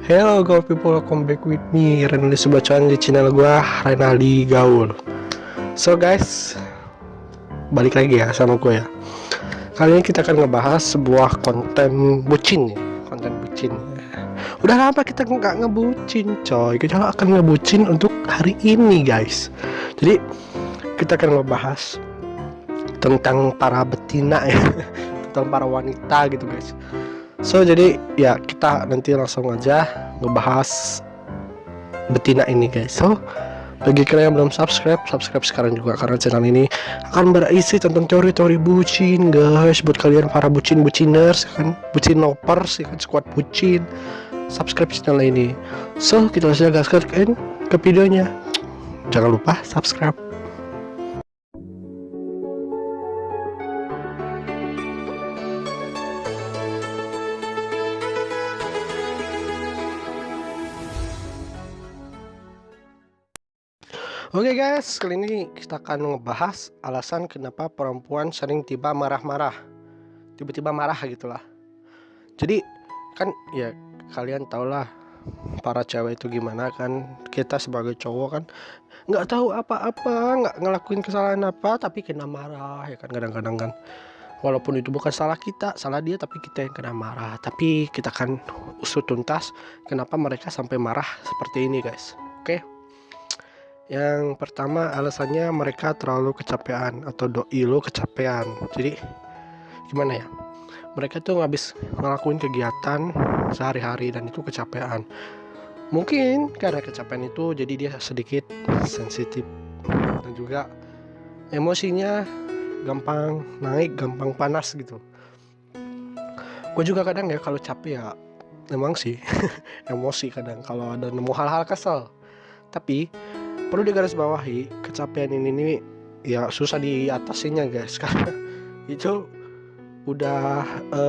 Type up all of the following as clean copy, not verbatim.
Hello Gaul people, welcome back with me Renaldi Subacuan di channel gua Renaldi Gaul. So guys, balik lagi ya sama gue ya. Kali ini kita akan ngebahas sebuah konten bucin ya. Konten bucin. Udah lama kita nggak ngebucin coy. Kita akan ngebucin untuk hari ini guys. Jadi kita akan ngebahas tentang para betina ya. Tentang para wanita gitu guys. So jadi ya kita nanti langsung aja ngebahas betina ini guys. So bagi kalian yang belum subscribe sekarang juga, karena channel ini akan berisi tentang teori-teori bucin guys. Buat kalian para buciners kan, bucin lovers kan, squad bucin, subscribe channel ini. So kita langsung gaskan ke videonya. Jangan lupa subscribe. Oke guys, kali ini kita akan ngebahas alasan kenapa perempuan sering tiba marah-marah, tiba-tiba marah gitulah. Jadi kan ya kalian tau lah para cewek itu gimana kan. Kita sebagai cowok kan nggak tahu apa-apa, nggak ngelakuin kesalahan apa, tapi kena marah ya kan kadang-kadang kan. Walaupun itu bukan salah kita, salah dia, tapi kita yang kena marah. Tapi kita kan usut tuntas kenapa mereka sampai marah seperti ini guys. Oke. Yang pertama alasannya mereka terlalu kecapean atau doi lo kecapean. Jadi gimana ya, mereka tuh habis ngelakuin kegiatan sehari-hari dan itu kecapean. Mungkin karena kecapean itu jadi dia sedikit sensitif dan juga emosinya gampang naik, gampang panas gitu. Gue juga kadang ya kalau capek ya emang sih emosi kadang kalau ada nemu hal-hal kesel. Tapi perlu digarisbawahi, kecapean ini nih ya susah diatasinya guys, karena itu udah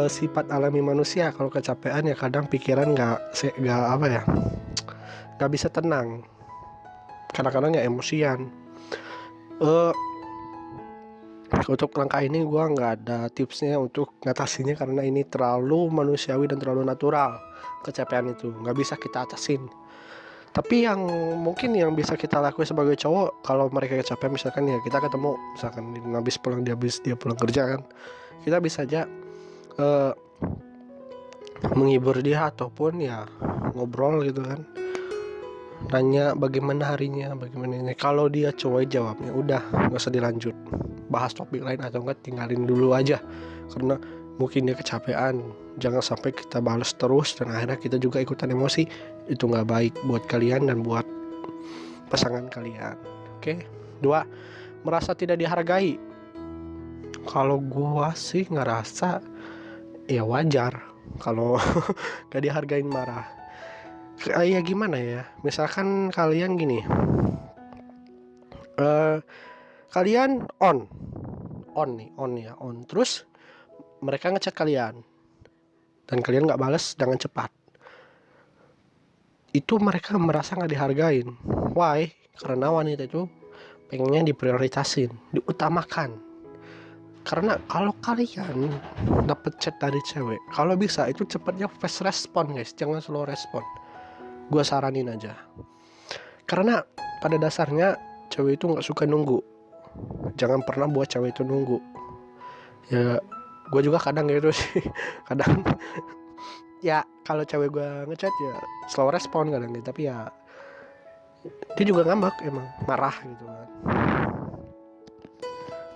sifat alami manusia. Kalau kecapean ya kadang pikiran nggak apa ya, nggak bisa tenang, kadang-kadang ya emosian. Untuk langkah ini gue nggak ada tipsnya untuk ngatasinya, karena ini terlalu manusiawi dan terlalu natural. Kecapean itu nggak bisa kita atasin. Tapi yang mungkin yang bisa kita lakukan sebagai cowok, kalau mereka kecapean misalkan ya kita ketemu, misalkan habis dia pulang kerja kan, kita bisa aja menghibur dia ataupun ya ngobrol gitu kan, nanya bagaimana harinya, bagaimana ini. Kalau dia cowok jawabnya udah nggak usah dilanjut, bahas topik lain atau enggak tinggalin dulu aja, karena mungkin dia kecapean. Jangan sampai kita balas terus dan akhirnya kita juga ikutan emosi. Itu nggak baik buat kalian dan buat pasangan kalian. Oke. 2, merasa tidak dihargai. Kalau gua sih ngerasa ya wajar kalau gak dihargain marah. Kayak gimana ya, misalkan kalian gini, kalian on terus mereka ngechat kalian dan kalian nggak balas dengan cepat, itu mereka merasa nggak dihargain. Why? Karena wanita itu pengennya diprioritasin, diutamakan. Karena kalau kalian dapet chat dari cewek, kalau bisa itu cepatnya fast respon guys, jangan slow respon. Gue saranin aja, karena pada dasarnya cewek itu nggak suka nunggu. Jangan pernah buat cewek itu nunggu. Ya gue juga kadang gitu sih kadang ya kalau cewek gue ngechat ya slow respon kadang gitu, tapi ya dia juga ngambek, emang marah gitu kan.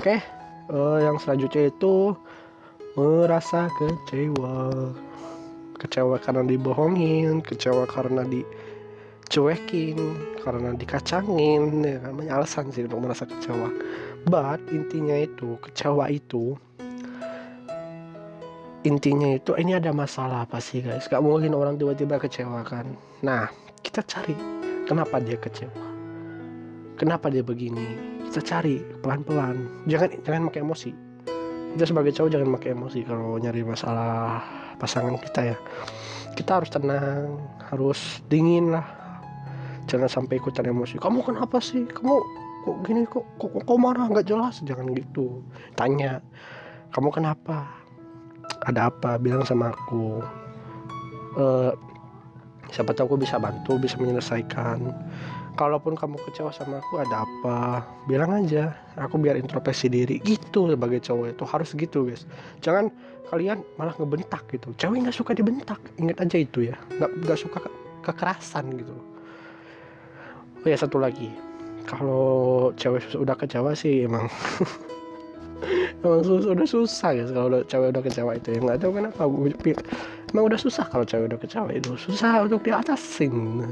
Oke. Yang selanjutnya itu merasa kecewa karena dibohongin, kecewa karena dicuekin, karena dikacangin, ya kan, banyak alasan sih untuk merasa kecewa. But intinya ini ada masalah apa sih guys? Gak mungkin orang tiba-tiba kecewa kan. Nah, kita cari kenapa dia kecewa, kenapa dia begini. Kita cari pelan-pelan, jangan pakai emosi. Kita sebagai cowok jangan pakai emosi kalau nyari masalah pasangan kita ya. Kita harus tenang, harus dingin lah, jangan sampai ikutan emosi. Kamu kenapa sih, kamu kok gini, kok marah nggak jelas. Jangan gitu. Tanya, kamu kenapa, ada apa, bilang sama aku. Siapa tahu aku bisa bantu, bisa menyelesaikan. Kalaupun kamu kecewa sama aku, ada apa, bilang aja, aku biar introspeksi diri. Gitu sebagai cowok itu harus gitu guys. Jangan kalian malah ngebentak gitu. Cewek nggak suka dibentak, ingat aja itu ya. Nggak suka kekerasan gitu. Oh ya, satu lagi, kalau cewek udah kecewa sih emang emang udah susah guys. Kalau cewek udah kecewa itu ya nggak tahu kenapa, emang udah susah. Kalau cewek udah kecewa itu susah untuk diatasin.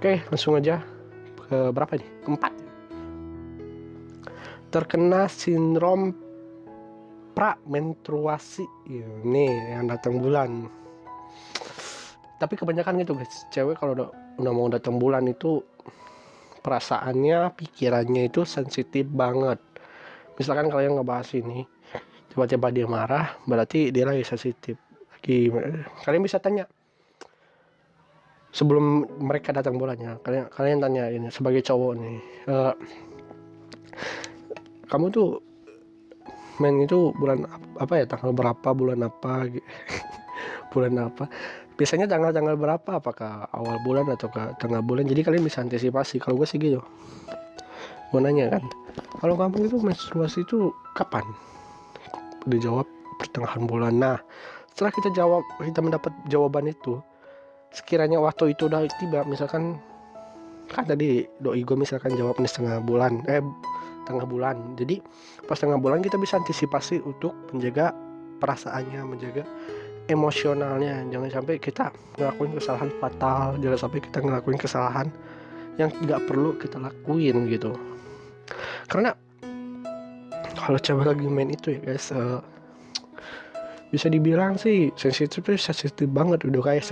Oke, langsung aja ke berapa nih? Keempat. Terkena sindrom pra-menstruasi. Ini yang datang bulan. Tapi kebanyakan gitu guys, cewek kalau udah mau datang bulan itu perasaannya, pikirannya itu sensitif banget. Misalkan kalian ngebahas ini, tiba-tiba dia marah, berarti dia lagi sensitif. Kalian bisa tanya sebelum mereka datang bulannya, kalian tanya ini sebagai cowok nih, kamu tuh main itu bulan apa ya, tanggal berapa, bulan apa bulan apa, biasanya tanggal berapa, apakah awal bulan atau ke tengah bulan, jadi kalian bisa antisipasi. Kalau gue sih gitu, gue nanya kan, kalau kamu itu menstruasi itu kapan? Dijawab pertengahan bulan. Nah, setelah kita mendapat jawaban itu, sekiranya waktu itu udah tiba, misalkan kan tadi doi gue misalkan jawabnya tengah bulan, jadi pas tengah bulan kita bisa antisipasi untuk menjaga perasaannya, menjaga emosionalnya. Jangan sampai kita ngelakuin kesalahan fatal, jangan sampai kita ngelakuin kesalahan yang nggak perlu kita lakuin gitu. Karena kalau cewek lagi main itu ya guys, bisa dibilang sih sensitif banget, udah kayak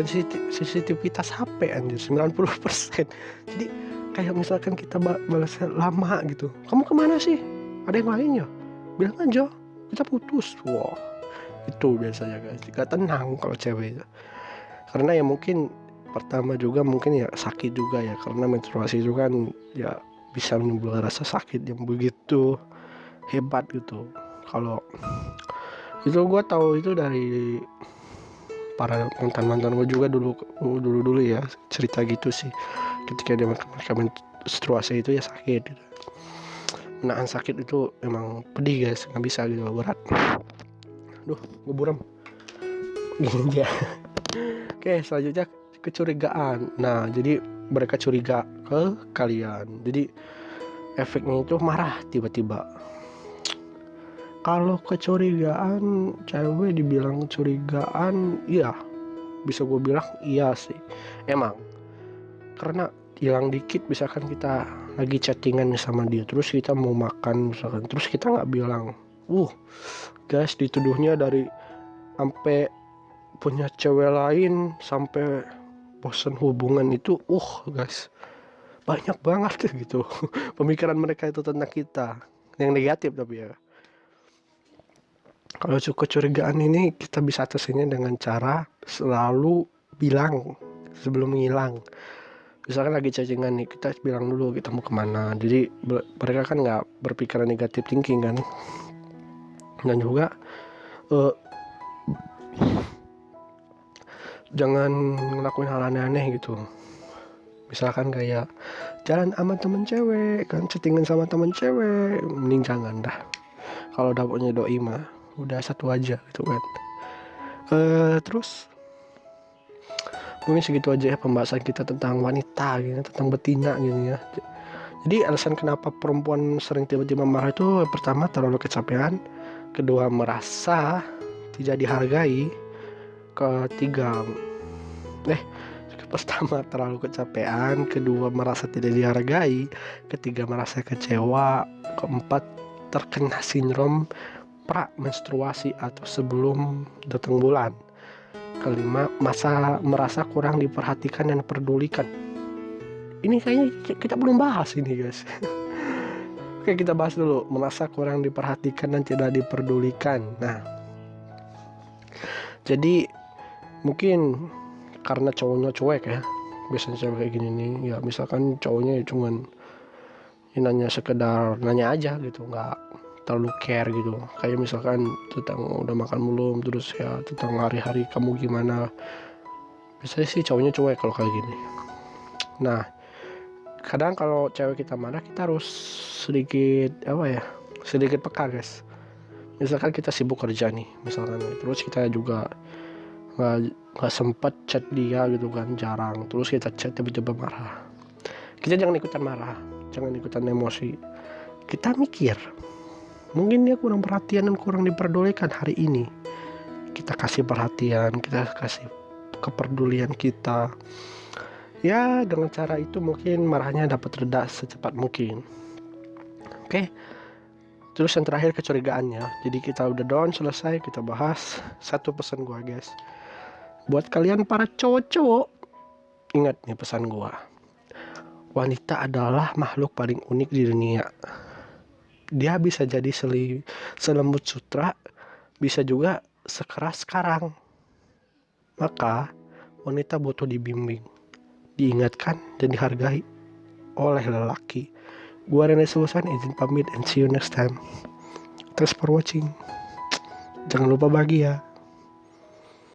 sensitivitas HP anjir 90%. Jadi kayak misalkan kita balas lama gitu, kamu kemana sih, ada yang lain ya, bilang aja kita putus. Wow, itu biasanya guys, gak tenang kalau cewek itu. Karena ya mungkin pertama juga mungkin ya sakit juga ya, karena menstruasi itu kan ya bisa menimbulkan rasa sakit yang begitu hebat gitu. Kalau itu gue tahu itu dari para mantan gue juga dulu ya, cerita gitu sih, ketika dia mereka menstruasi itu ya sakit gitu. Menahan sakit itu emang pedih guys, nggak bisa gitu, berat. Duh, gue buram gini ya. Oke, selanjutnya kecurigaan. Nah, jadi mereka curiga ke kalian, jadi efeknya itu marah tiba-tiba. Kalau kecurigaan, cewek dibilang kecurigaan, iya, bisa gue bilang iya sih, emang. Karena hilang dikit, misalkan kita lagi chattingan sama dia, terus kita mau makan misalkan, terus kita nggak bilang, guys, dituduhnya dari sampai punya cewek lain, sampai bosan hubungan itu, guys, banyak banget gitu pemikiran mereka itu tentang kita, yang negatif. Tapi ya, kalau kecurigaan ini kita bisa atasinnya dengan cara selalu bilang sebelum ngilang. Misalkan lagi chattingan nih, kita bilang dulu kita mau kemana. Jadi mereka kan nggak berpikiran negatif thinking kan. Dan juga jangan ngelakuin hal aneh-aneh gitu. Misalkan kayak jalan sama temen cewek kan, chattingan sama temen cewek, mending jangan dah. Kalau udah punya doi mah udah satu aja gitu kan. Terus mungkin segitu aja ya pembahasan kita tentang wanita gitu, tentang betina gitu ya. Jadi alasan kenapa perempuan sering tiba-tiba marah itu, pertama terlalu kecapean, kedua merasa tidak dihargai, pertama terlalu kecapean, kedua merasa tidak dihargai, ketiga merasa kecewa, keempat terkena sindrom pra-menstruasi atau sebelum datang bulan, kelima merasa kurang diperhatikan dan pedulikan. Ini kayaknya kita belum bahas ini guys. Oke, kita bahas dulu merasa kurang diperhatikan dan tidak diperdulikan. Nah, jadi mungkin karena cowoknya cuek ya, biasanya cewek kayak gini nih ya, misalkan cowoknya cuman nanya sekedar nanya aja gitu, nggak terlalu care gitu, kayak misalkan tentang udah makan belum, terus ya tentang hari-hari kamu gimana, Biasanya sih cowoknya cuek kalau kayak gini. Nah, kadang kalau cewek kita marah, kita harus sedikit sedikit peka, guys. Misalkan kita sibuk kerja nih, misalkan, terus kita juga nggak sempet chat dia gitu kan, jarang. Terus kita chat tiba-tiba marah. Kita jangan ikutan marah, jangan ikutan emosi. Kita mikir, mungkin dia kurang perhatian dan kurang diperdulikan hari ini. Kita kasih perhatian, kita kasih kepedulian kita. Ya, dengan cara itu mungkin marahnya dapat reda secepat mungkin. Oke. Terus yang terakhir, kecurigaannya. Jadi kita udah down, selesai, kita bahas. Satu pesan gua, guys. Buat kalian para cowok-cowok, ingat nih pesan gua. Wanita adalah makhluk paling unik di dunia. Dia bisa jadi selembut sutra, bisa juga sekeras karang. Maka wanita butuh dibimbing, diingatkan, dan dihargai oleh lelaki. Gua Rene Susan, izin pamit and see you next time. Thanks for watching. Jangan lupa bahagia.